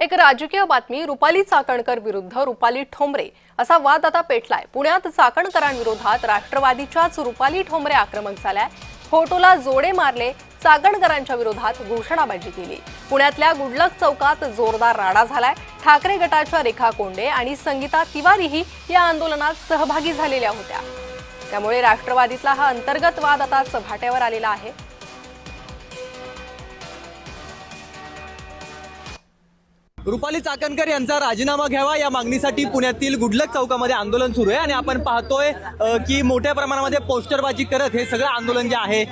एक राजकीय बातमी, रुपाली चाकणकर विरुद्ध रुपाली ठोंबरे असा वाद आता पेटलाय। पुण्यात चाकणकरांविरोधात राष्ट्रवादीच्याच रुपाली ठोंबरे आक्रमक झाल्या। फोटोला जोडे मारले, चाकणकरांच्या विरोधात घोषणाबाजी केली। पुण्यातल्या गुडलक चौकात जोरदार राडा झालाय। ठाकरे गटाच्या रेखा कोंडे आणि संगीता तिवारीही या आंदोलनात सहभागी झालेल्या होत्या। त्यामुळे राष्ट्रवादीतला हा अंतर्गत वाद आता चव्हाट्यावर आलेला आहे। रुपाली चाकणकर यांचा राजीनामा घ्यावा या मागणीसाठी पुण्यातील गुडलक चौकामध्ये आंदोलन सुरू आहे आणि आपण पाहतोय की मोठ्या प्रमाणामध्ये पोस्टरबाजी करत हे सगळं आंदोलन जे आहे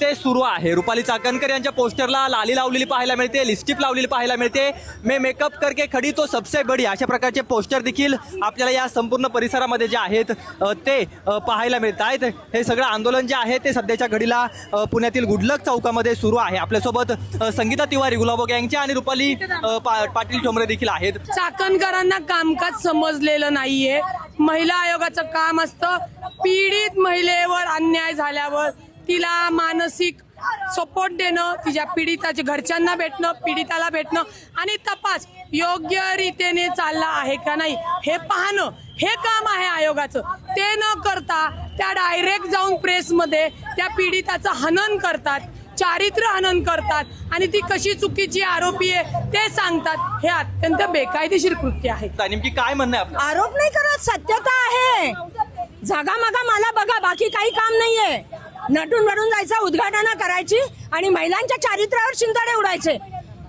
ते सुरू आहे। रुपाली चाकणकर यांच्या पोस्टरला लाली लावलेली पाहायला मिळते, लिपस्टिक लावलेली पाहायला मिळते। मैं मेकअप करके खडी तो सबसे बडी अशा प्रकारचे पोस्टर देखील आपल्याला या संपूर्ण परिसरामध्ये जे आहेत ते पाहायला मिळत आहेत। हे सगळं आंदोलन जे आहे ते सध्याच्या घडीला पुण्यातील गुडलक चौकामध्ये सुरू आहे। आपल्यासोबत संगीता तिवारी, गुलाबो गँगच्या आणि रुपाली पाटील ठोंबरे देखील आहेत। चाकणकरांना कामकाज समजलेलं नाहीये। महिला आयोगाचं काम असतं पीडित महिलेवर अन्याय झाल्यावर तिला मानसिक सपोर्ट देणं, तिच्या पीडिताच्या घरच्यांना भेटणं, पीडिताला भेटणं आणि तपास योग्य रीतीने चालला आहे का नाही हे पाहणं, हे काम आहे आयोगाचं। ते न करता त्या डायरेक्ट जाऊन प्रेसमध्ये त्या पीडिताचं हनन करतात, चारित्र्य हनन करतात आणि ती कशी चुकीची आरोपी आहे ते सांगतात। हे अत्यंत बेकायदेशीर कृत्य आहे। नेमकी काय म्हणणं आहे आपलं? आरोप नाही करत, सत्यता आहे। जागा मागा मला बघा, बाकी काही काम नाहीये। नटून वडून जायचं, उद्घाटन करायची आणि महिलांच्या चारित्र्यावर शिंतडे उडायचे।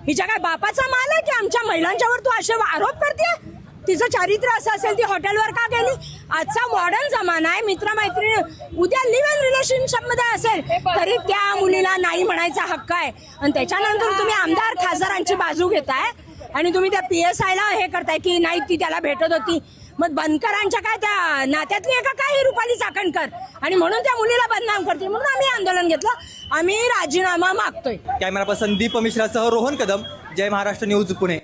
हिच्या काय बापाचा माल आहे की आमच्या महिलांच्यावर तू असे आरोप करते? तिचं चारित्र्य असं असेल ती हॉटेलवर का गेली? आजचा मॉडर्न जमाना आहे, मित्रमैत्रिणी उद्या लिव्ह इन रिलेशनशिप मध्ये असेल तरी त्या मुलीला नाही म्हणायचा हक्क आहे। आणि त्याच्यानंतर तुम्ही आमदार खासदारांची बाजू घेताय आणि तुम्ही त्या PSI ला हे करताय की नाही ती त्याला भेटत होती। मग बनकरांच्या काय त्या नात्यातली एका काय रुपाली चाकणकर आणि म्हणून त्या मुलीला बदनाम करते, म्हणून आम्ही आंदोलन घेतलं। आम्ही राजीनामा मागतोय। कॅमेरा पर्सन दीप मिश्रासह रोहन कदम, जय महाराष्ट्र न्यूज, पुणे।